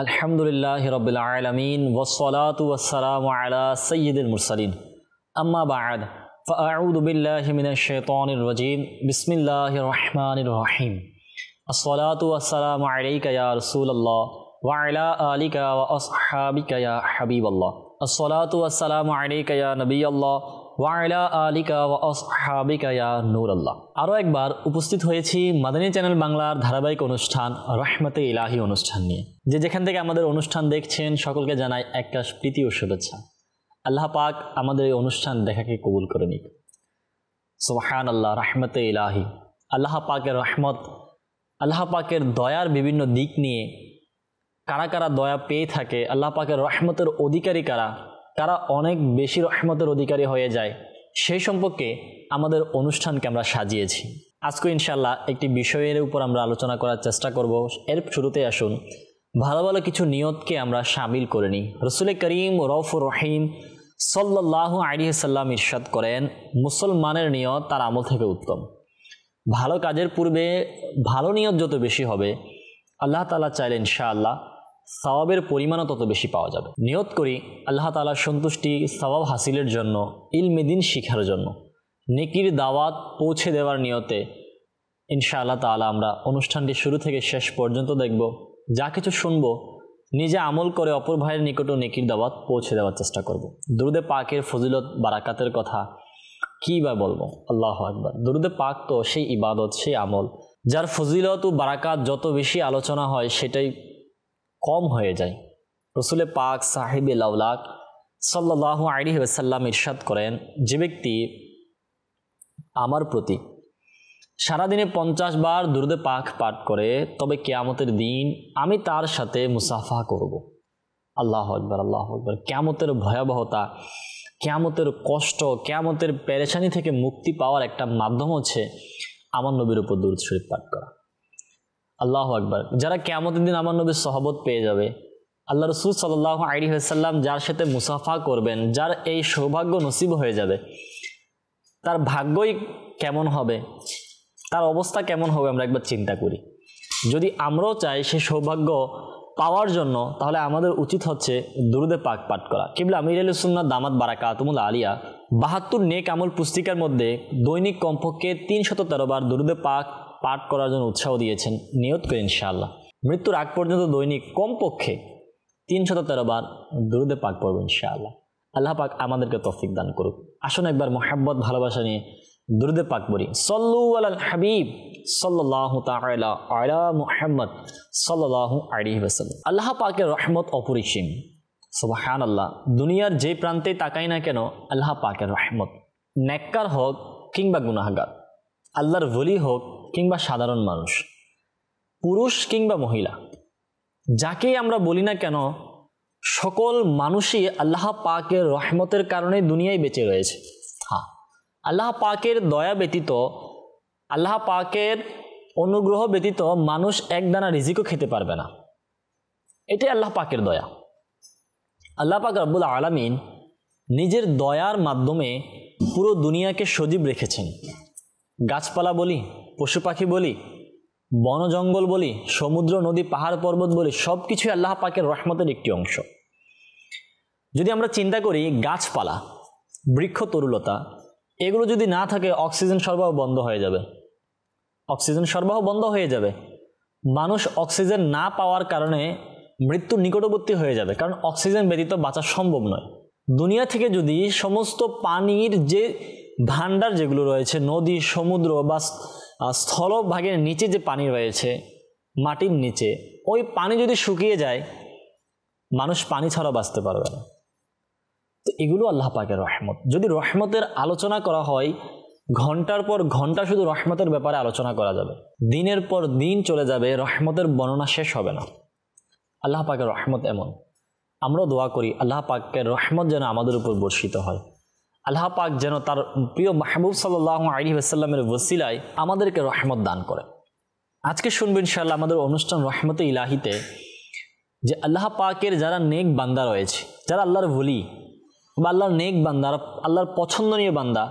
আলহামদুলিল্লাহি রাব্বিল আলামিন ওয়াসসালাতু ওয়াসসালামু আলা সাইয়্যিদিল মুরসালিন আম্মা বা'দ ফাআউযু বিল্লাহি মিনাশ শাইতানির রাজীম বিসমিল্লাহির রহমানির রহিম আসসালাতু ওয়াসসালামু আলাইকা ইয়া রাসূলুল্লাহ ওয়া আলা আলিকা ওয়া আসহাবিকা ইয়া হাবিবাল্লাহ আসসালাতু ওয়াসসালামু আলাইকা ইয়া নবিয়াল্লাহ ওয়া আলা আলিকা ওয়া আসহাবিকা ইয়া নূরাল্লাহ। আরও একবার উপস্থিত হয়েছি মাদানী চ্যানেল বাংলার ধারাবাহিক অনুষ্ঠান রহমতে ইলাহি অনুষ্ঠান নিয়ে। যেখান থেকে আমাদের অনুষ্ঠান দেখছেন সকলকে জানাই একটা প্রীতি ও শুভেচ্ছা। আল্লাহ পাক আমাদের এই অনুষ্ঠান দেখাকে কবুল করে নিক। সুবহানাল্লাহ। রহমতে ইলাহি, আল্লাহ পাকের রহমত, আল্লাহ পাকের দয়ার বিভিন্ন দিক নিয়ে কারা কারা দয়া পেয়ে থাকে, আল্লাহ পাকের রহমতের অধিকারী কারা অনেক বেশি রহমতের অধিকারী হয়ে যায়, সেই সম্পর্কে আমাদের অনুষ্ঠানকে আমরা সাজিয়েছি। আজকে ইনশাআল্লাহ একটি বিষয়ের উপর আমরা আলোচনা করার চেষ্টা করব। এর শুরুতে আসুন ভালো ভালো কিছু নিয়তকে আমরা শামিল করে নিই। রসুল করিম রউফুর রহিম সাল্লাল্লাহু আলাইহি সাল্লাম ইরশাদ করেন, মুসলমানের নিয়ত তার আমল থেকে উত্তম। ভালো কাজের পূর্বে ভালো নিয়ত যত বেশি হবে, আল্লাহ তাআলা চাইলে ইনশাআল্লাহ সওয়াবের পরিমাণও তত বেশি পাওয়া যাবে। নিয়ত করি আল্লাহ তাআলার সন্তুষ্টি, সওয়াব হাসিলের জন্য, ইলমে দ্বীন শিখার জন্য, নেকির দাওয়াত পৌঁছে দেওয়ার নিয়তে ইনশাআল্লাহ তাআলা আমরা অনুষ্ঠানটি শুরু থেকে শেষ পর্যন্ত দেখব। যা কিছু শুনবো নিজে আমল করে অপর ভাইয়ের নিকটও নেকির দাওয়াত পৌঁছে দেওয়ার চেষ্টা করব। দুরুদে পাকের ফজিলত বারাকাতের কথা কী বা বলবো। আল্লাহু আকবার। দুরুদে পাক তো সেই ইবাদত, সেই আমল যার ফজিলত ও বারাকাত যত বেশি আলোচনা হয় সেটাই কম হয়ে যায়। রসুল পাক সাহিবে লাউলাক সাল্লাল্লাহু আলাইহি ওয়াসাল্লাম ইরশাদ করেন, যে ব্যক্তি আমার প্রতি সারাদিনে 50 বার দুরুদে পাক পাঠ করে তবে কিয়ামতের দিন আমি তার সাথে মুসাফা করব। আল্লাহু আকবার, আল্লাহু আকবার। কিয়ামতের ভয়াবহতা, কিয়ামতের কষ্ট, কিয়ামতের পেরেশানি থেকে মুক্তি পাওয়ার একটা মাধ্যম হচ্ছে আমার নবীর উপর দুরূদ শরীফ পাঠ করা। আল্লাহু আকবার। যারা কিয়ামতের দিন আমার নবীর সহবত পেয়ে যাবে, আল্লাহ রসুল সাল্লাল্লাহু আলাইহি ওয়াসাল্লাম যার সাথে মুসাফা করবেন, যার এই সৌভাগ্য নসিব হয়ে যাবে, তার ভাগ্যই কেমন হবে, তার অবস্থা কেমন হবে আমরা একবার চিন্তা করি। যদি আমরাও চাই সেই সৌভাগ্য পাওয়ার জন্য, তাহলে আমাদের উচিত হচ্ছে দুরুদে পাক পাঠ করা। কিবলা আমির আহলে সুন্নাত দামাত বারাকাতুহুল আলিয়া 72 নেক আমল পুস্তিকার মধ্যে দৈনিক কমপক্ষে 313 বার দুরুদে পাক পাঠ করার জন্য উৎসাহ দিয়েছেন। নিয়ত করে ইনশাআল্লাহ মৃত্যুর আগ পর্যন্ত দৈনিক কমপক্ষে 313 বার দুরুদে পাক পড়ব ইনশাআল্লাহ। আল্লাহ পাক আমাদেরকে তৌফিক দান করুক। আসুন একবার মোহাব্বত ভালোবাসা নিয়ে দুরুদে পাক পড়ি। সল্লু আলাল হাবিব সাল্লাল্লাহু তাআলা আলা মুহাম্মদ সাল্লাল্লাহু আলাইহি ওয়াসাল্লাম। আল্লাহ পাকের রহমত অপরিসীম। সুবহানাল্লাহ। দুনিয়ার যে প্রান্তে তাকাই না কেন আল্লাহ পাকের রহমত, নেককার হোক কিংবা গুনাহগার, আল্লাহর ওলি হোক কিংবা সাধারণ মানুষ, পুরুষ কিংবা মহিলা, যাকেই আমরা বলি না কেন সকল মানুষই আল্লাহ পাকের রহমতের কারণে দুনিয়ায় বেঁচে রয়েছে। হ্যাঁ, আল্লাহ পাকের দয়া ব্যতীত, আল্লাহ পাকের অনুগ্রহ ব্যতীত মানুষ এক দানা রিজিকও খেতে পারবে না। এটাই আল্লাহ পাকের দয়া। আল্লাহ পাক রব্বুল আলামিন নিজের দয়ার মাধ্যমে পুরো দুনিয়াকে সজীব রেখেছেন। গাছপালা বলি, পশু পাখি বলি, বন জঙ্গল বলি, সমুদ্র নদী পাহাড় পর্বত বলি, সব কিছুই আল্লাহ পাকের রহমতের একটি অংশ। যদি আমরা চিন্তা করি গাছপালা, বৃক্ষ তরুলতা, এগুলো যদি না থাকে অক্সিজেন সরবরাহ বন্ধ হয়ে যাবে। অক্সিজেন সরবরাহ বন্ধ হয়ে যাবে, মানুষ অক্সিজেন না পাওয়ার কারণে মৃত্যুর নিকটবর্তী হয়ে যাবে, কারণ অক্সিজেন ব্যতীত বাঁচা সম্ভব নয়। দুনিয়া থেকে যদি সমস্ত পানির যে ভান্ডার যেগুলো রয়েছে, নদী, সমুদ্র বা স্থলভাগের নিচে যে পানি রয়েছে, মাটির নিচে, ওই পানি যদি শুকিয়ে যায় মানুষ পানি ছাড়া বাঁচতে পারবে না। তো এগুলো আল্লাহ পাকের রহমত। যদি রহমতের আলোচনা করা হয় ঘন্টার পর ঘন্টা শুধু রহমতের ব্যাপারে আলোচনা করা যাবে, দিনের পর দিন চলে যাবে, রহমতের বর্ণনা শেষ হবে না। আল্লাহ পাকের রহমত এমন। আমরাও দোয়া করি আল্লাহ পাকের রহমত যেন আমাদের উপর বর্ষিত হয়। আল্লাহ পাক যেন তার প্রিয় মাহবুব সাল্লাল্লাহু আলাইহি ওয়াসাল্লামের ওসিলায় আমাদেরকে রহমত দান করে। আজকে শুনবেন ইনশাআল্লাহ আমাদের অনুষ্ঠান রহমতে ইলাহিতে যে আল্লাহ পাকের যারা নেক বান্দা রয়েছে, যারা আল্লাহর ওলি বা আল্লাহর নেক বান্দা, আল্লাহর পছন্দনীয় বান্দা,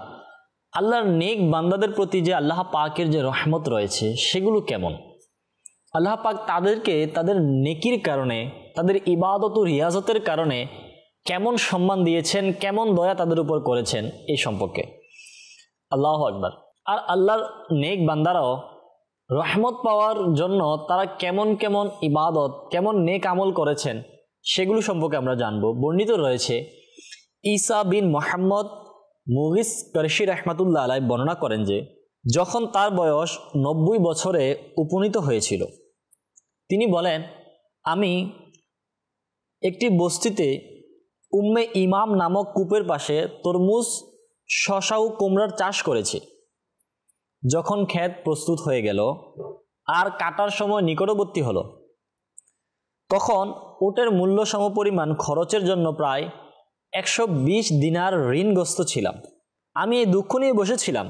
আল্লাহর নেক বান্দাদের প্রতি যে আল্লাহ পাকের যে রহমত রয়েছে সেগুলো কেমন। আল্লাহ পাক তাদেরকে তাদের নেকির কারণে তাদের ইবাদত ও রিয়াজতের কারণে কেমন সম্মান দিয়েছেন, কেমন দয়া তাদের উপর করেছেন এই সম্পর্কে। আল্লাহু আকবার। আর আল্লাহর নেক বান্দারাও রহমত পাওয়ার জন্য তারা কেমন কেমন ইবাদত, কেমন নেক আমল করেছেন সেগুলো সম্পর্কে আমরা জানব। বর্ণিত রয়েছে, ঈসা বিন মুহাম্মদ মুগিস কারশি রহমাতুল্লাহ আলাইহি বর্ণনা করেন যে যখন তার বয়স 90 বছরে উপনীত হয়েছিল, তিনি বলেন, আমি একটি বস্তিতে উম্মে ইমাম নামক কূপের পাশে তরমুজ, শসা ও কুমড়ার চাষ করেছি। যখন ক্ষেত প্রস্তুত হয়ে গেল আর কাটার সময় নিকটবর্তী হলো, তখন উটের মূল্য সমপরিমাণ খরচের জন্য প্রায় 120 দিনার ঋণগ্রস্ত ছিলাম। আমি এই দুঃখ নিয়ে বসেছিলাম।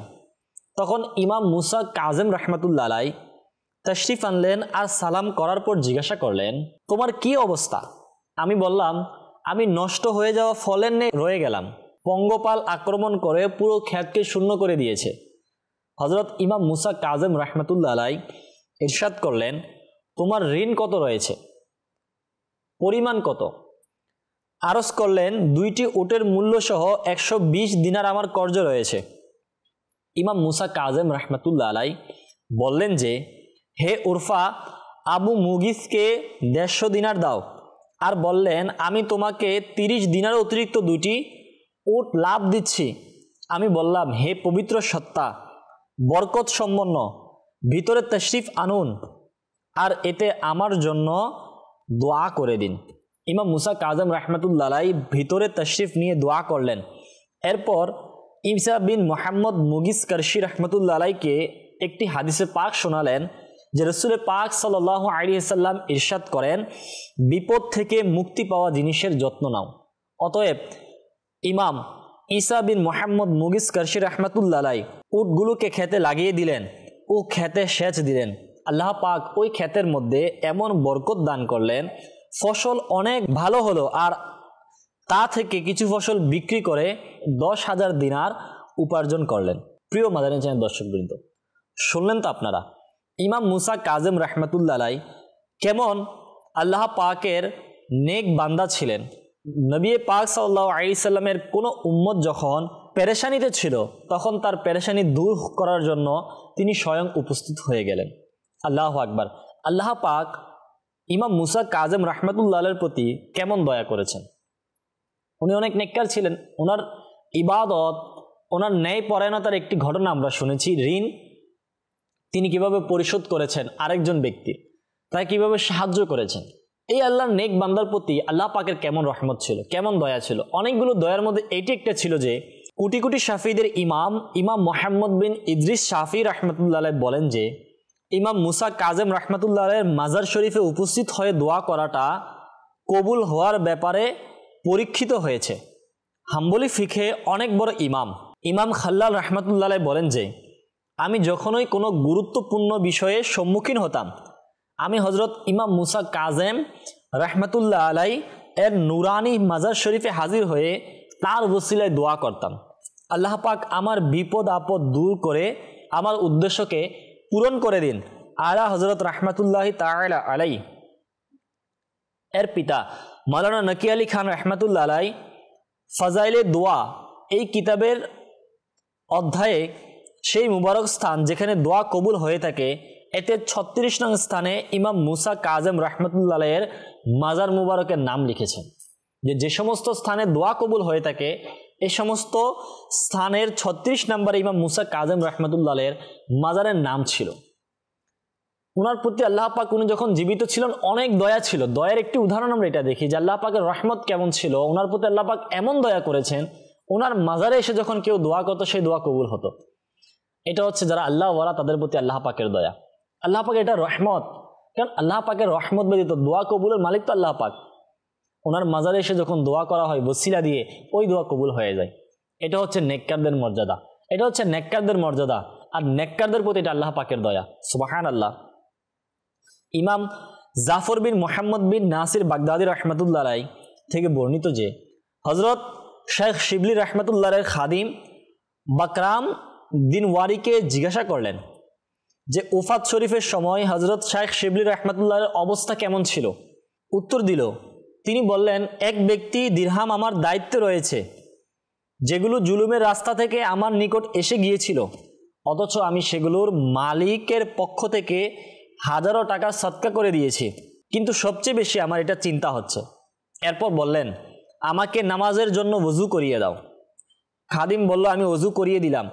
তখন ইমাম মুসা কাজেম রহমাতুল্লাহ আলাইহি তাশরিফ আনলেন আর সালাম করার পর জিজ্ঞাসা করলেন, তোমার কি অবস্থা? আমি বললাম, আমি নষ্ট হয়ে যাওয়া ফলের ন্যায় রয়ে গেলাম। পঙ্গপাল আক্রমণ করে পুরো ক্ষেতকে শূন্য করে দিয়েছে। হযরত ইমাম মুসা কাজেম রহমাতুল্লাহ আলাইহি ইরশাদ করলেন, তোমার ঋণ কত রয়েছে, পরিমাণ কত? আরজ করলেন, 2টি উটের মূল্য সহ 120 দিনার আমার কর্জ রয়েছে। ইমাম মুসা কাজেম রহমাতুল্লাহ আলাইহি বললেন যে, হে উরফা, আবু মুগিসকে 150 দিনার দাও। আর বললেন, আমি তোমাকে 30 দিনার অতিরিক্ত 2টি উট লাভ দিচ্ছি। আমি বললাম, হে পবিত্র সত্তা, বরকত সম্পন্ন, ভিতরে তশরিফ আনুন আর এতে আমার জন্য দোয়া করে দিন। ইমাম মুসা কাজেম রহমাতুল্লাহ আলাইহি ভিতরে তশরিফ নিয়ে দোয়া করলেন। এরপর ঈসা বিন মুহাম্মদ মুগিস কারশি রহমাতুল্লাহ আলাইহিকে একটি হাদিসে পাক শোনালেন যে রাসূল পাক সাল্লাল্লাহু আলাইহি সাল্লাম ইরশাদ করেন, বিপদ থেকে মুক্তি পাওয়া জিনিসের যত্ন নাও। অতএব ইমাম ঈসা বিন মুহাম্মদ মুগিস কারশি রহমাতুল্লাহ আলাইহি উটগুলোকে খেতে লাগিয়ে দিলেন ও খেতে সেচ দিলেন। আল্লাহ পাক ওই ক্ষেতের মধ্যে এমন বরকত দান করলেন, ফসল অনেক ভালো হলো আর তা থেকে কিছু ফসল বিক্রি করে 10,000 দিনার উপার্জন করলেন। প্রিয় মাদানী চ্যানেল দর্শকবৃন্দ, শুনলেন তো আপনারা ইমাম মুসা কাজেম রহমাতুল্লাহ আলাইহি কেমন আল্লাহ পাকের নেক বান্দা ছিলেন। নবী পাক সাল্লাল্লাহু আলাইহি সাল্লামের কোনো উম্মত যখন পেরেশানিতে ছিল, তখন তার পেরেশানি দূর করার জন্য তিনি স্বয়ং উপস্থিত হয়ে গেলেন। আল্লাহু আকবার। আল্লাহ পাক ইমাম মুসা কাজেম রহমাতুল্লাহ আলাইহির প্রতি কেমন দয়া করেছেন। উনি অনেক নেককার ছিলেন। ওনার ইবাদত, ওনার ন্যায় পরায়ণতার একটি ঘটনা আমরা শুনেছি। ঋণ তিনি কিভাবে পরিশোধ করেছেন আরেকজন ব্যক্তির, তাই কিভাবে সাহায্য করেছেন। এই আল্লাহর নেক বান্দার প্রতি আল্লাহ পাকের কেমন রহমত ছিল, কেমন দয়া ছিল। অনেকগুলো দয়ার মধ্যে এটি একটা ছিল যে কোটি কোটি শাফিদের ইমাম মুহাম্মদ বিন ইদ্রিস শাফি রহমতুল্লাহ আলাইহি বলেন যে ইমাম মুসা কাজেম রহমতুল্লাহ আলাইহির মাজার শরীফে উপস্থিত হয়ে দোয়া করাটা কবুল হওয়ার ব্যাপারে পরীক্ষিত হয়েছে। হাম্বলি ফিখে অনেক বড় ইমাম খাল্লাল রহমতুল্লাহ আলাইহি বলেন যে আমি যখনই কোনো গুরুত্বপূর্ণ বিষয়ে সম্মুখীন হতাম, আমি হজরত ইমাম মুসা কাজেম রহমতুল্লাহ আলাইহি এর নুরানি মাজার শরীফে হাজির হয়ে তার ওসিলায় দোয়া করতাম, আল্লাহ পাক আমার বিপদ আপদ দূর করে আমার উদ্দেশ্যকে পূরণ করে দিন। আলা হজরত রহমতুল্লাহি তাআলা আলাইহি এর পিতা মাওলানা নকি আলী খান রহমতুল্লাহ আলাইহি ফাজাইলে দোয়া এই কিতাবের অধ্যায়ে সেই মুবারক স্থান যেখানে দোয়া কবুল হয়ে থাকে, এতে 36 নং স্থানে ইমাম মুসা কাজেম রহমতুল্লাহ আলাইহির মাজার মুবারকের নাম লিখেছেন। যে সমস্ত স্থানে দোয়া কবুল হয়ে থাকে এই সমস্ত স্থানের 36 নম্বরে ইমাম মুসা কাজেম রহমতুল্লাহ আলাইহির মাজারের নাম ছিল। ওনার প্রতি আল্লাহ পাক উনি যখন জীবিত ছিলেন অনেক দয়া ছিল। দয়ার একটি উদাহরণ আমরা এটা দেখি যে আল্লাহ পাকের রহমত কেমন ছিল। ওনার প্রতি আল্লাহ পাক এমন দয়া করেছেন, ওনার মাজারে এসে যখন কেউ দোয়া করতো সেই দোয়া কবুল হতো। এটা হচ্ছে যারা আল্লাহ ওয়ালা তাদের প্রতি আল্লাহ পাকের দয়া। আল্লাহ পাক এটা রহমত, কারণ আল্লাহ পাকের রহমত ব্যতীত দোয়া কবুলের মালিক তো আল্লাহ পাক। ওনার মাজারে এসে যখন দোয়া করা হয় ওসিলা দিয়ে, ওই দোয়া কবুল হয়ে যায়। এটা হচ্ছে নেককারদের মর্যাদা, এটা হচ্ছে নেককারদের মর্যাদা। আর নেককারদের প্রতি এটা আল্লাহ পাকের দয়া। সুবহানাল্লাহ। ইমাম জাফর বিন মুহাম্মদ বিন নাসির বাগদাদি রহমতুল্লাহ আলাইহি থেকে বর্ণিত যে হজরত শেখ শিবলি রহমতুল্লাহ আলাইহির খাদিম বাকরাম দিনওয়ারিকে জিজ্ঞাসা করলেন যে উফাত শরীফের সময় হজরত শেখ শিবলি রহমতুল্লাহ আলাইহির অবস্থা কেমন ছিল। উত্তর দিল। তিনি বললেন, এক ব্যক্তি দিরহাম আমার দায়িত্বে রয়েছে, যেগুলো জুলুমের রাস্তা থেকে আমার নিকট এসে গিয়েছিল, অথচ আমি সেগুলোর মালিকের পক্ষ থেকে হাজারো টাকা সদকা করে দিয়েছি, কিন্তু সবচেয়ে বেশি আমার এটা চিন্তা হচ্ছে। এরপর বললেন, আমাকে নামাজের জন্য ওযু করিয়ে দাও। খাদিম বলল, আমি ওযু করিয়ে দিলাম,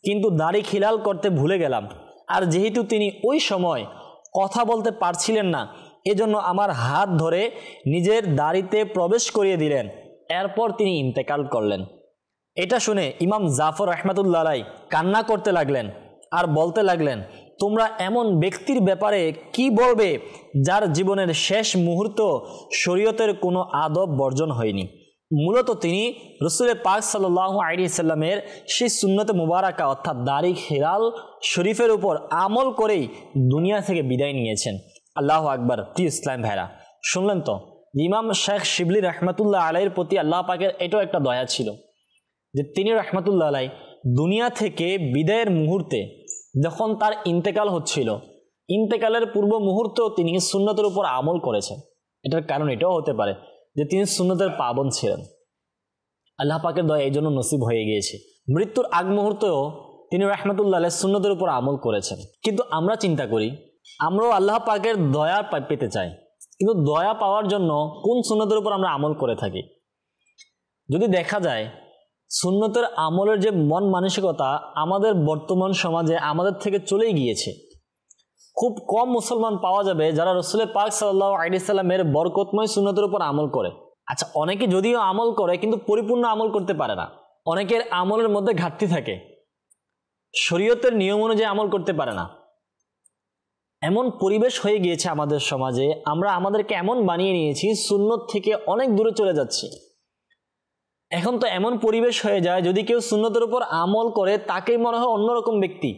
কিন্তু দাড়ি খিলাল করতে ভুলে গেলাম। আর যেহেতু তিনি ওই সময় কথা বলতে পারছিলেন না, এজন্য আমার হাত ধরে নিজের দাড়িতে প্রবেশ করিয়ে দিলেন। এরপর তিনি ইন্তেকাল করলেন। এটা শুনে ইমাম জাফর রাহমাতুল্লাহ আলাইহি কান্না করতে লাগলেন আর বলতে লাগলেন, তোমরা এমন ব্যক্তির ব্যাপারে কি বলবে যার জীবনের শেষ মুহূর্ত শরীয়তের কোনো আদব বর্জন হয়নি। মূলত তিনি রাসূল পাক সাল্লাল্লাহু আলাইহি সাল্লামের সেই সুন্নতে মুবারাকা অর্থাৎ দাড়ি খিলাল শরীফের উপর আমল করেই দুনিয়া থেকে বিদায় নিয়েছেন। আল্লাহু আকবার। প্রিয় ইসলাম ভাইরা, শুনলেন তো ইমাম শেখ শিবলি রাহমাতুল্লাহ আলাইহির প্রতি আল্লাহ পাকের এটাও একটা দয়া ছিল যে তিনি রাহমাতুল্লাহ আলাইহি দুনিয়া থেকে বিদায়ের মুহূর্তে যখন তার ইন্তেকাল হচ্ছিল, ইন্তেকালের পূর্ব মুহূর্তেও তিনি সুন্নতের উপর আমল করেছেন। এটার কারণ এটাও হতে পারে যে তিনি সুন্নতের পাবন ছিলেন। আল্লাহ পাকের দয়া এই জন্য নসিব হয়ে গিয়েছে। মৃত্যুর আগ মুহূর্তেও তিনি রাহমাতুল্লাহ আলাইহি সুন্নতের উপর আমল করেছেন। কিন্তু আমরা চিন্তা করি, আমরাও আল্লাহ পাকের দয়া পেতে চাই, কিন্তু দয়া পাওয়ার জন্য কোন সুন্নতের উপর আমরা আমল করে থাকি? যদি দেখা যায় সুন্নতের আমলের যে মন মানসিকতা আমাদের বর্তমান সমাজে আমাদের থেকে চলেই গিয়েছে। খুব কম মুসলমান পাওয়া যাবে যারা রাসূল পাক সাল্লাল্লাহু আলাইহি সাল্লামের বরকতময় সুন্নতের উপর আমল করে। আচ্ছা, অনেকে যদিও আমল করে কিন্তু পরিপূর্ণ আমল করতে পারে না। অনেকের আমলের মধ্যে ঘাটতি থাকে, শরীয়তের নিয়ম অনুযায়ী আমল করতে পারে না। এমন পরিবেশ হয়ে গিয়েছে আমাদের সমাজে, আমরা আমাদেরকে এমন বানিয়ে নিয়েছি, সুন্নত থেকে অনেক দূরে চলে যাচ্ছি। এখন তো এমন পরিবেশ হয়ে যায়, যদি কেউ সুন্নতের উপর আমল করে তাকেই মনে হয় অন্যরকম ব্যক্তি,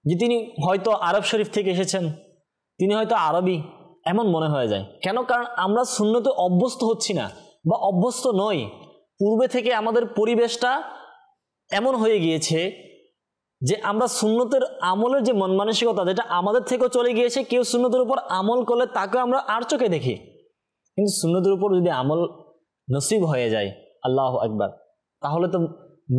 যে তিনি হয়তো আরব শরীফ থেকে এসেছেন, তিনি হয়তো আরবি, এমন মনে হয়ে যায়। কেন? কারণ আমরা সুন্নতে অভ্যস্ত হচ্ছি না বা অভ্যস্ত নই। পূর্বে থেকে আমাদের পরিবেশটা এমন হয়ে গিয়েছে যে আমরা সুন্নতের আমলের যে মন মানসিকতা, যেটা আমাদের থেকেও চলে গিয়েছে। কেউ সুন্নতের উপর আমল করলে তাকে আমরা আর চোখে দেখি, কিন্তু সুন্নতের উপর যদি আমল নসিব হয়ে যায়, আল্লাহু আকবার, তাহলে তো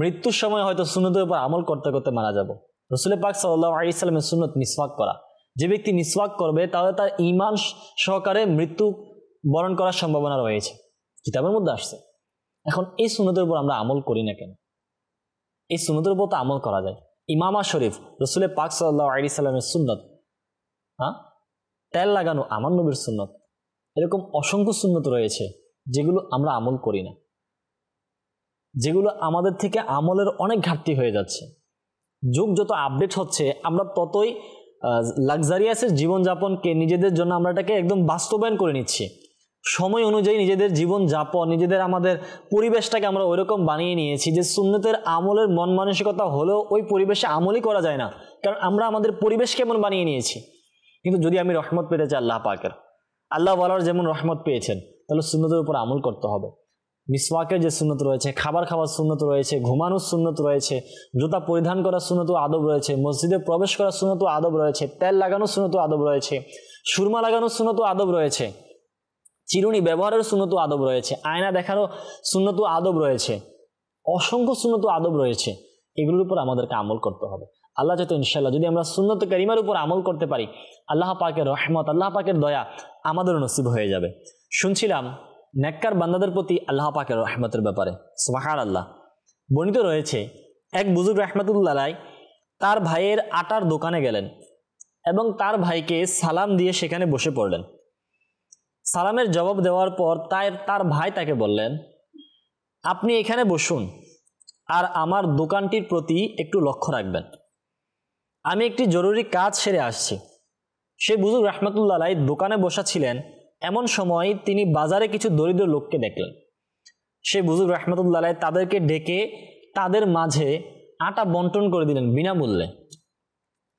মৃত্যুর সময় হয়তো সুন্নতের উপর আমল করতে করতে মারা যাব। রাসূল পাক সাল্লাল্লাহু আলাইহি সাল্লামের সুন্নত মিসওয়াক করা, যে ব্যক্তি মিসওয়াক করবে তাহলে তার ঈমান সহকারে মৃত্যু বরণ করার সম্ভাবনা রয়েছে, কিতাবের মধ্যে আসছে। এখন এই সুন্নতের উপর আমরা আমল করি না কেন? এই সুন্নতের উপর তো আমল করা যায়। ইমামা শরীফ রাসূল পাক সাল্লাল্লাহু আলাইহি সাল্লামের সুন্নত, তেল লাগানো আমার নবীর সুন্নত, এরকম অসংখ্য সুন্নত রয়েছে যেগুলো আমরা আমল করি না, যেগুলো আমাদের থেকে আমলের অনেক ঘাটতি হয়ে যাচ্ছে। যুগ যত আপডেট হচ্ছে আমরা ততই লাক্সারিয়াসের জীবনযাপনকে নিজেদের জন্য আমরা এটাকে একদম বাস্তবায়ন করে নিচ্ছি। সময় অনুযায়ী নিজেদের জীবনযাপন, নিজেদের আমাদের পরিবেশটাকে আমরা ওইরকম বানিয়ে নিয়েছি যে সুন্নতের আমলের মন মানসিকতা হলেও ওই পরিবেশে আমলই করা যায় না, কারণ আমরা আমাদের পরিবেশ কেমন বানিয়ে নিয়েছি। কিন্তু যদি আমি রহমত পেতে চাই আল্লাহ পাকের, আল্লাহ ওয়ালার যেমন রহমত পেয়েছেন, তাহলে সুন্নতের উপর আমল করতে হবে। মিসওয়াকের যে সুন্নত রয়েছে, খাবার খাওয়ার সুন্নত রয়েছে, ঘুমানোর সুন্নত রয়েছে, জুতা পরিধান করার সুন্নত আদব রয়েছে, মসজিদে প্রবেশ করার সুন্নত আদব রয়েছে, তেল লাগানোর সুন্নত আদব রয়েছে, সুরমা লাগানোর সুন্নত আদব রয়েছে, চিরুনি ব্যবহারের সুন্নত আদব রয়েছে, আয়না দেখারও সুন্নত আদব রয়েছে, অসংখ্য সুন্নত আদব রয়েছে। এগুলোর উপর আমাদেরকে আমল করতে হবে। আল্লাহ চাইতো ইনশাআল্লাহ যদি আমরা সুন্নত কারিমার উপর আমল করতে পারি, আল্লাহ পাকের রহমত, আল্লাহ পাকের দয়া আমাদের নসিব হয়ে যাবে। শুনছিলাম নেককার বান্দাদের প্রতি আল্লাহ পাকের রহমতের ব্যাপারে, সুবহানাল্লাহ। বর্ণিত রয়েছে এক বুজুর্গ রাহমাতুল্লাহ আলাইহি তার ভাইয়ের আটার দোকানে গেলেন এবং তার ভাইকে সালাম দিয়ে সেখানে বসে পড়লেন। সালামের জবাব দেওয়ার পর তার ভাই তাকে বললেন, আপনি এখানে বসুন আর আমার দোকানটির প্রতি একটু লক্ষ্য রাখবেন, আমি একটি জরুরি কাজ সেরে আসছি। সে বুজুর্গ রাহমাতুল্লাহ আলাইহি দোকানে বসা ছিলেন, এমন সময় তিনি বাজারে কিছু দরিদ্র লোককে দেখলেন। সে বুজুর্গ রাহমাতুল্লাহ আলাইহি তাদেরকে ডেকে তাদের মাঝে আটা বন্টন করে দিলেন বিনামূল্যে।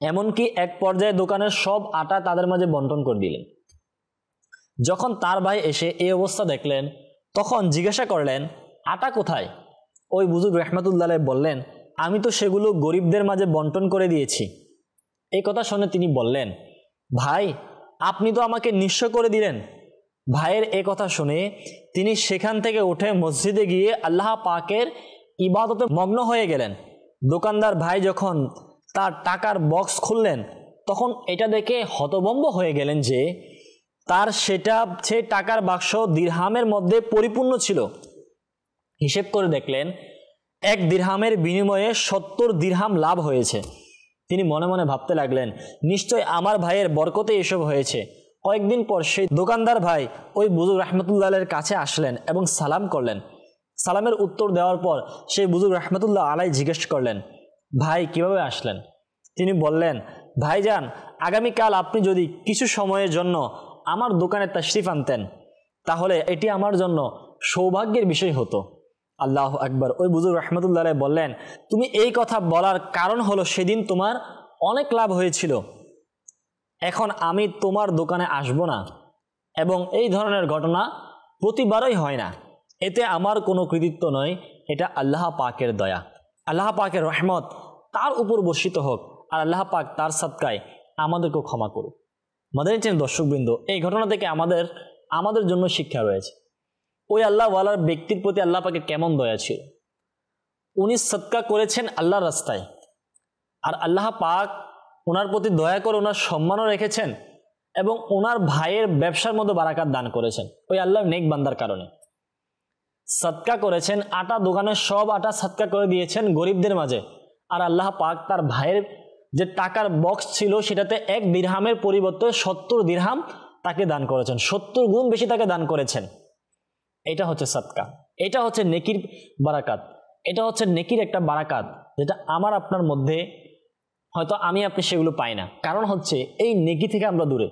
এমনকি এক পর্যায়ে দোকানের সব আটা তাদের মাঝে বন্টন করে দিলেন। যখন তার ভাই এসে এই অবস্থা দেখলেন, তখন জিজ্ঞাসা করলেন, আটা কোথায়? ওই বুজুর্গ রাহমাতুল্লাহ আলাইহি বললেন, আমি তো সেগুলো গরিবদের মাঝে বন্টন করে দিয়েছি। এই কথা শুনে তিনি বললেন, ভাই আপনি তো আমাকে নিঃস্ব করে দিলেন। ভাইয়ের এ কথা শুনে তিনি সেখান থেকে উঠে মসজিদে গিয়ে আল্লাহ পাকের ইবাদতে মগ্ন হয়ে গেলেন। দোকানদার ভাই যখন তার টাকার বক্স খুললেন তখন এটা দেখে হতভম্ব হয়ে গেলেন যে তার সেই টাকার বাক্স দিরহামের মধ্যে পরিপূর্ণ ছিল। হিসেব করে দেখলেন 1 দিরহামের বিনিময়ে 70 দিরহাম লাভ হয়েছে। তিনি মনে মনে ভাবতে লাগলেন, নিশ্চয় আমার ভাইয়ের বরকতে এসব হয়েছে। কয়েকদিন পর সেই দোকানদার ভাই ওই বুজুর্গ রাহমাতুল্লাহের কাছে আসলেন এবং সালাম করলেন। সালামের উত্তর দেওয়ার পর সেই বুজুর্গ রাহমাতুল্লাহ আলাইহি জিজ্ঞেস করলেন, ভাই কিভাবে আসলেন? তিনি বললেন, ভাইজান, আগামীকাল আপনি যদি কিছু সময়ের জন্য আমার দোকানে তাশরিফ আনতেন তাহলে এটি আমার জন্য সৌভাগ্যের বিষয় হতো। আল্লাহু আকবার। ওই বুজুর্গ রাহমাতুল্লাহ আলাইহি বললেন, তুমি এই কথা বলার কারণ হলো সেদিন তোমার অনেক লাভ হয়েছিল। এখন আমি তোমার দোকানে আসব না এবং এই ধরনের ঘটনা প্রতিবারই হয় না। এতে আমার কোনো কৃতিত্ব নয়, এটা আল্লাহ পাকের দয়া, আল্লাহ পাকের রহমত তার উপর বর্ষিত হোক, আর আল্লাহ পাক তার সাদকায় আমাদেরকেও ক্ষমা করুক। মাদানী চ্যানেল দর্শকবৃন্দ, এই ঘটনা থেকে আমাদের জন্য শিক্ষা রয়েছে। ওই আল্লাহওয়ালার ব্যক্তির প্রতি আল্লাহ পাকের কেমন দয়া ছিল। উনি সদকা করেছেন আল্লাহর রাস্তায়, আর আল্লাহ পাক ওনার প্রতি দয়া করে ওনার সম্মানও রেখেছেন এবং ওনার ভাইয়ের ব্যবসার মধ্যে বারাকাত দান করেছেন ওই আল্লাহর নেক বান্দার কারণে। সদকা করেছেন, আটা দোকানের সব আটা সদকা করে দিয়েছেন গরিবদের মাঝে, আর আল্লাহ পাক তার ভাইয়ের যে টাকার বক্স ছিল সেটাতে 1 দিরহামের পরিবর্তে 70 দিরহাম তাকে দান করেছেন, 70 গুণ বেশি তাকে দান করেছেন। এটা হচ্ছে সদকা, এটা হচ্ছে নেকির বারাকাত, এটা হচ্ছে নেকির একটা বারাকাত যেটা আমার আপনার মধ্যে হয়তো আমি আপনি সেগুলো পাই না। কারণ হচ্ছে এই নেকি থেকে আমরা দূরে,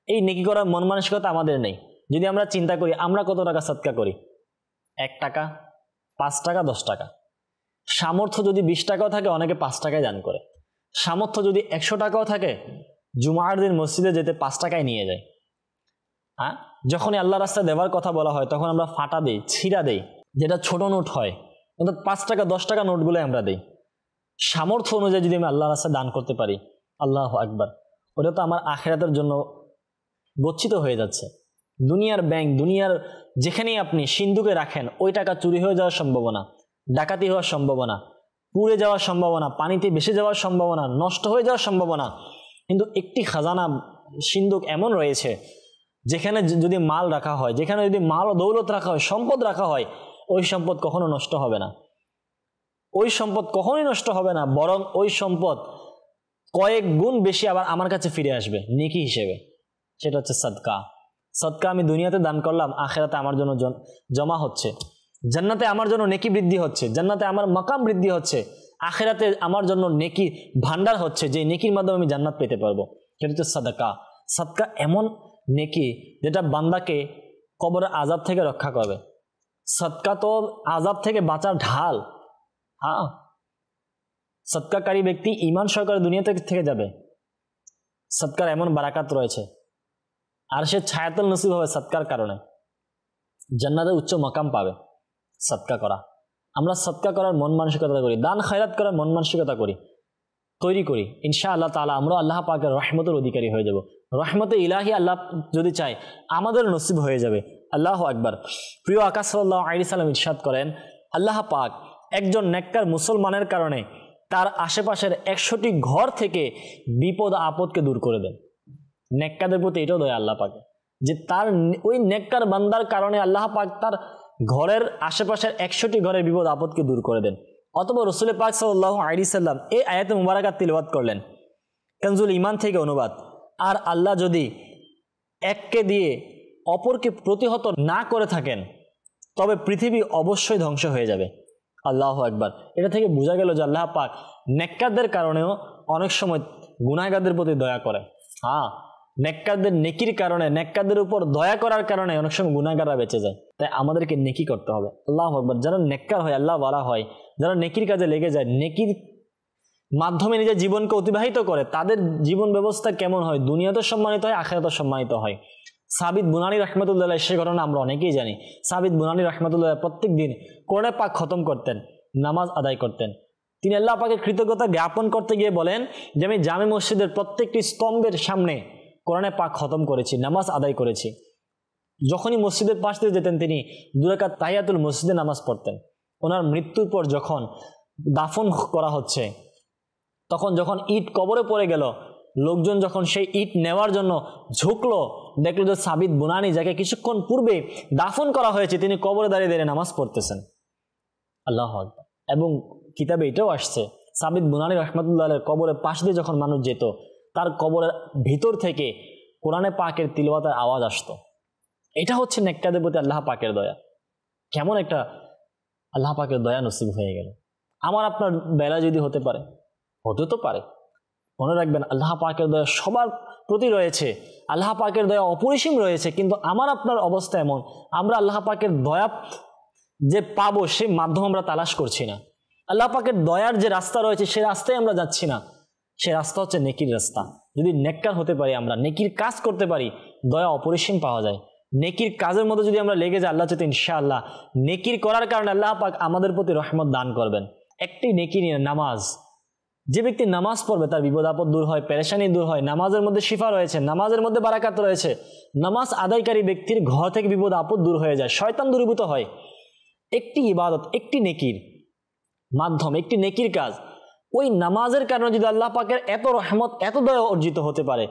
এই নেকি করার মন মানসিকতা আমাদের নেই। যদি আমরা চিন্তা করি আমরা কত টাকা সদকা করি, 1 টাকা, 5 টাকা, 10 টাকা। সামর্থ্য যদি 20 টাকাও থাকে অনেকে 5 টাকায় দান করে। সামর্থ্য যদি 100 টাকাও থাকে জুমার দিন মসজিদে যেতে 5 টাকায় নিয়ে যায়। হ্যাঁ, যখনই আল্লাহ রাস্তায় দেওয়ার কথা বলা হয় তখন আমরা ফাটা দেই, ছিঁড়া দেই, যেটা ছোট নোট হয়, অর্থাৎ 5 টাকা 10 টাকা নোটগুলো আমরা দিই। সামর্থ্য অনুযায়ী যদি আমি আল্লাহ রাস্তায় দান করতে পারি, আল্লাহু আকবার, ওটা তো আমার আখিরাতের জন্য গচ্ছিত হয়ে যাচ্ছে। দুনিয়ার ব্যাংক, দুনিয়ার যেখানেই আপনি সিন্ধুকে রাখেন ওই টাকা চুরি হয়ে যাওয়ার সম্ভাবনা, ডাকাতি হওয়ার সম্ভাবনা, পুড়ে যাওয়ার সম্ভাবনা, পানিতে ভেসে যাওয়ার সম্ভাবনা, নষ্ট হয়ে যাওয়ার সম্ভাবনা। কিন্তু একটি খাজানা সিন্ধুক এমন রয়েছে যেখানে যদি মাল রাখা হয়, যেখানে যদি মাল ও দৌলত রাখা হয়, সম্পদ রাখা হয়, ওই সম্পদ কখনো নষ্ট হবে না, ওই সম্পদ কখনোই নষ্ট হবে না, বরং ওই সম্পদ কয়েক গুণ বেশি আবার আমার কাছে ফিরে আসবে নেকি হিসেবে। সেটা হচ্ছে সদকা। সদকা আমি দুনিয়াতে দান করলাম, আখিরাতে আমার জন্য জমা হচ্ছে, জান্নাতে আমার জন্য নেকি বৃদ্ধি হচ্ছে, জান্নাতে আমার মাকাম বৃদ্ধি হচ্ছে, আখিরাতে আমার জন্য নেকি ভান্ডার হচ্ছে, যে নেকির মাধ্যমে আমি জান্নাত পেতে পারবো। সেটা হচ্ছে সদকা। সদকা এমন নেকি যেটা বান্দাকে কবরের আযাব থেকে রক্ষা করবে। সদকা তো আযাব থেকে বাঁচার ঢাল। হ্যাঁ, সদকাকারী ব্যক্তি ঈমান সহকারে দুনিয়া থেকে যাবে। সদকার এমন বারাকাত রয়েছে, আর সে ছায়াতুল নসিব হবে সদকার কারণে, জান্নাতের উচ্চ মাকাম পাবে। সদকা করা, আমরা সদকা করার মন মানসিকতা করি, দান খয়রাত করার মন মানসিকতা তৈরি করি, ইনশাআল্লাহ তাআলা আমরা আল্লাহ পাকের রহমতের অধিকারী হয়ে যাব। রহমতে ইলাহি আল্লাহ যদি চায় আমাদের নসিব হয়ে যাবে। আল্লাহু আকবার। প্রিয় আকা সাল্লাল্লাহু আলাইহি সাল্লাম ইরশাদ করেন, আল্লাহ পাক একজন নেককার মুসলমানের কারণে তার আশেপাশের 100টি ঘর থেকে বিপদ আপদকে দূর করে দেন। নেককারদের প্রতি এটাও দয়া আল্লাহ পাকে, যে তার ওই নেককার বান্দার কারণে আল্লাহ পাক তার ঘরের আশেপাশের 100টি ঘরের বিপদ আপদকে দূর করে দেন। অথবা রাসূল পাক সাল্লাল্লাহু আলাইহি সাল্লাম এই আয়াতে মুবারাকাত তিলাওয়াত করলেন, কানজুল ঈমান থেকে অনুবাদ। আর আল্লাহ যদি এককে দিয়ে অপরকে প্রতিহত না করে থাকেন তবে পৃথিবী অবশ্যই ধ্বংস হয়ে যাবে। আল্লাহু আকবার। এটা থেকে বোঝা গেল যে আল্লাহ পাক নেককারদের কারণেও অনেক সময় গুনাহগারদের প্রতি দয়া করে। হ্যাঁ, নেককারদের নেকির কারণে, নেককারদের উপর দয়া করার কারণে অনেক সময় গুনাহগাররা বেঁচে যায়। তাই আমাদেরকে নেকি করতে হবে। আল্লাহু আকবার। যারা নেককার হয়, আল্লাহ ওয়ালা হয়, যারা নেকির কাজে লেগে যায়, নেকির মাধ্যমে নিজের জীবনকে অতিবাহিত করে, তাদের জীবন ব্যবস্থা কেমন হয়? দুনিয়াতেও সম্মানিত হয়, আখিরাতেও সম্মানিত হয়। সাবিত বুনানী রাহমাতুল্লাহ সে ঘটনা আমরা অনেকেই জানি। সাবিত বুনানী রাহমাতুল্লাহ প্রত্যেক দিন কোরআন পাক খতম করতেন, নামাজ আদায় করতেন। তিনি আল্লাহ পাকের কৃতজ্ঞতা জ্ঞাপন করতে গিয়ে বলেন যে আমি জামে মসজিদের প্রত্যেকটি স্তম্ভের সামনে কোরআনে পাক খতম করেছি, নামাজ আদায় করেছি। যখনই মসজিদের পাশ দিয়ে যেতেন তিনি 2 রাকাত তাহিয়াতুল মসজিদে নামাজ পড়তেন। ওনার মৃত্যুর পর যখন দাফন করা হচ্ছে, তখন যখন ইট কবরে পড়ে গেল, লোকজন যখন সেই ইট নেওয়ার জন্য ঝুঁকলো, দেখলো যে সাবিত বুনানি, যাকে কিছুক্ষণ পূর্বে দাফন করা হয়েছে, তিনি কবরে দাঁড়িয়ে দাঁড়িয়ে নামাজ পড়তেছেন। আল্লাহু আকবার। এবং কিতাবে এটাও আসছে, সাবিত বুনানি রাহমাতুল্লাহ আলাইহির কবরের পাশ দিয়ে যখন মানুষ যেত, তার কবরের ভিতর থেকে কোরআনে পাকের তিলাওয়াতের আওয়াজ আসতো। এটা হচ্ছে নেককারদের প্রতি আল্লাহ পাকের দয়া। কেমন একটা আল্লাহ পাকের দয়া নসিব হয়ে গেল। আমার আপনার বেলা যদি হতে পারে, হতে তো পারে। মনে রাখবেন, আল্লাহ পাকের দয়া সবার প্রতি রয়েছে, আল্লাহ পাকের দয়া অপরিসীম রয়েছে। কিন্তু আমার আপনার অবস্থা এমন, আমরা আল্লাহ পাকের দয়া যে পাবো সেই মাধ্যম আমরা তালাশ করছি না। আল্লাহ পাকের দয়ার যে রাস্তা রয়েছে সেই রাস্তায় আমরা যাচ্ছি না। সেই রাস্তা হচ্ছে নেকির রাস্তা। যদি নেককার হতে পারি, আমরা নেকির কাজ করতে পারি, দয়া অপরিসীম পাওয়া যায়। নেকির কাজের মধ্যে যদি আমরা লেগে যাই, আল্লাহ চাইতে ইনশাআল্লাহ নেকির করার কারণে আল্লাহ পাক আমাদের প্রতি রহমত দান করবেন। একটি নেকি নিয়ে, নামাজ। যে ব্যক্তি নামাজ পড়বে তার বিপদ আপদ দূর হয়, পেরেশানি দূর হয়। নামাজের মধ্যে শিফা রয়েছে, নামাজের মধ্যে বারাকাত রয়েছে। নামাজ আদায়কারী ব্যক্তির ঘর থেকে বিপদ আপদ দূর হয়ে যায়, শয়তান দূরীভূত হয়। একটি ইবাদত, একটি নেকির মাধ্যম, একটি নেকির কাজ, ওই নামাজের কারণে যদি আল্লাহ পাকের এত রহমত, এত দয়া অর্জিত হতে পারে,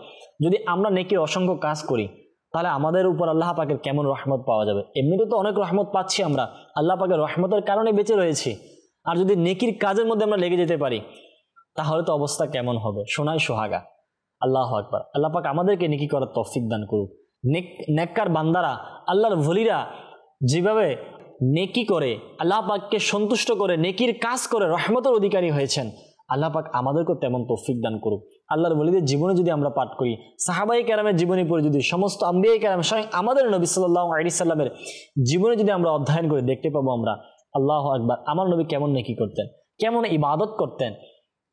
যদি আমরা নেকির অসংখ্য কাজ করি, তাহলে আমাদের উপর আল্লাহ পাকের কেমন রহমত পাওয়া যাবে। এমনিতে তো অনেক রহমত পাচ্ছি আমরা, আল্লাহ পাকের রহমতের কারণে বেঁচে রয়েছি। আর যদি নেকির কাজের মধ্যে আমরা লেগে যেতে পারি, তাহলে তো অবস্থা কেমন হবে, সোনাই সোহাগা। আল্লাহু আকবার। আল্লাহ পাক আমাদেরকে নেকি করার তৌফিক দান করুক। নেককার বান্দারা, আল্লাহর ওলিরা যেভাবে নেকি করে, আল্লাহ পাককে সন্তুষ্ট করে, নেকির কাজ করে রহমতের অধিকারী হয়েছেন, আল্লাহ পাক আমাদেরকেও তেমন তৌফিক দান করুক। আল্লাহর ওলিদের জীবনে যদি আমরা পাঠ করি, সাহাবায়ে কেরামের জীবনী পড়ে যদি, সমস্ত আম্বিয়ায়ে কেরাম, স্বয়ং আমাদের নবী সাল্লাল্লাহু আলাইহি সাল্লামের জীবনে যদি আমরা অধ্যয়ন করে, দেখতে পাবো আমরা, আল্লাহু আকবার, আমার নবী কেমন নেকি করতেন, কেমন ইবাদত করতেন।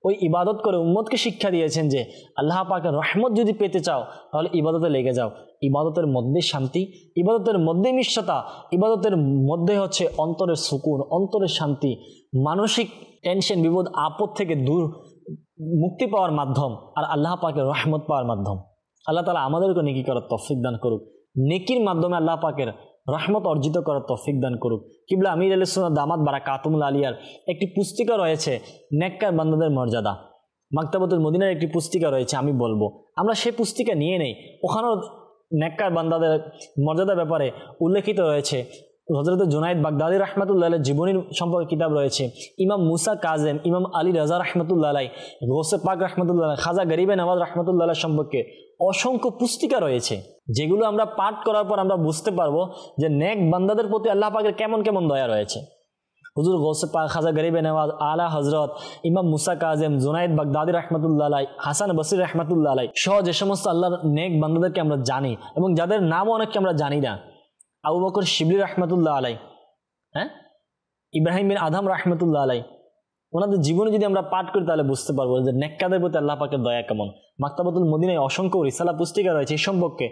ওই ইবাদত করে উম্মতকে শিক্ষা দিয়েছেন যে আল্লাহ পাকের রহমত যদি পেতে চাও, তাহলে ইবাদতে লেগে যাও। ইবাদতের মধ্যে শান্তি, ইবাদতের মধ্যে মিষ্টতা, ইবাদতের মধ্যে হচ্ছে অন্তরের সুকুন, অন্তরের শান্তি, মানসিক টেনশন, বিপদ আপদ থেকে দূর মুক্তি পাওয়ার মাধ্যম, আর আল্লাহ পাকের রহমত পাওয়ার মাধ্যম। আল্লাহ তাআলা আমাদেরকে নেকি করার তৌফিক দান করুক। নেকির মাধ্যমে আল্লাহ পাকের রহমত অর্জিত করার তৌফিক দান করুক। কিবলা আমির আহলে সুন্নাত দামাত বারাকাতুহুল আলিয়ার একটি পুস্তিকা রয়েছে, নেককার বান্দাদের মর্যাদা। মাকতাবাতুল মদিনার একটি পুস্তিকা রয়েছে, আমি বলবো আমরা সেই পুস্তিকা নিয়ে নেই। ওখানেও নেককার বান্দাদের মর্যাদার ব্যাপারে উল্লেখিত রয়েছে। হযরত জুনায়েদ বাগদাদী রাহমাতুল্লাহ আলাইহির জীবনীর সম্পর্কে কিতাব রয়েছে। ইমাম মুসা কাজেম, ইমাম আলী রাজা রাহমাতুল্লাহ আলাইহি, গৌসে পাক রাহমাতুল্লাহ আলাইহি, খাজা গরিবে নওয়াজ রাহমাতুল্লাহ আলাইহি সম্পর্কে অসংখ্য পুস্তিকা রয়েছে, যেগুলো আমরা পাঠ করার পর আমরা বুঝতে পারবো যে নেক বান্দাদের প্রতি আল্লাহ পাকের কেমন কেমন দয়া রয়েছে। হুজুর গৌসে পাক, খাজা গরিবে নওয়াজ, আলা হযরত ইমাম মুসা কাজেম, জুনায়েদ বাগদাদী রাহমাতুল্লাহ আলাইহি, হাসান বসরি রাহমাতুল্লাহ আলাইহি সহ যে সমস্ত আল্লাহর নেক বান্দাদেরকে আমরা জানি এবং যাদের নামও অনেককে আমরা জানি না, আবু বকর শিবলি রাহমাতুল্লাহ আলাইহি, ইব্রাহিম বিন আদম রাহমাতুল্লাহ আলাইহি, ওনাদের জীবনে যদি আমরা পাঠ করি তাহলে বুঝতে পারবো যে নেককারদের প্রতি আল্লাহ পাকের দয়া কেমন। মাকতাবাতুল মদিনায় অসংখ্য রিসালা পুস্তিকা রয়েছে এই সম্পর্কে,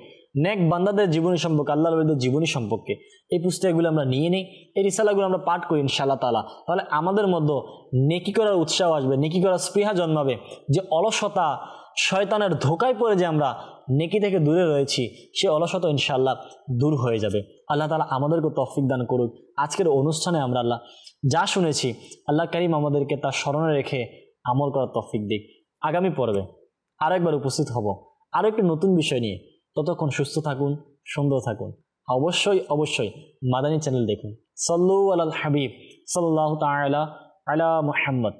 নেক বান্দাদের জীবনী সম্পর্কে, আল্লাহর ওলিদের জীবনী সম্পর্কে। এই পুস্তিকাগুলো আমরা নিয়ে নেই, এই রিসালাগুলো আমরা পাঠ করি ইনশাআল্লাহ তাআলা, তাহলে আমাদের মধ্যে নেকি করার উৎসাহ আসবে, নেকি করার স্পৃহা জন্মাবে। যে অলসতা, শয়তানের ধোকায় পড়ে যে আমরা নেকি থেকে দূরে রয়েছি, সে অলসতা ইনশাআল্লাহ দূর হয়ে যাবে। আল্লাহ তাআলা আমাদেরকে তৌফিক দান করুক। আজকের অনুষ্ঠানে আমরা আল্লাহ যা শুনেছি, আল্লাহ কারীম আমাদেরকে তার স্মরণে রেখে আমল করার তৌফিক দিক। আগামী পর্বে আরেকবার উপস্থিত হব আরও একটি নতুন বিষয় নিয়ে। ততক্ষণ সুস্থ থাকুন, সুন্দর থাকুন। অবশ্যই অবশ্যই মাদানী চ্যানেল দেখুন। সাল্লু আলাল হাবিব সাল্লাল্লাহু তাআলা আলা মুহাম্মদ।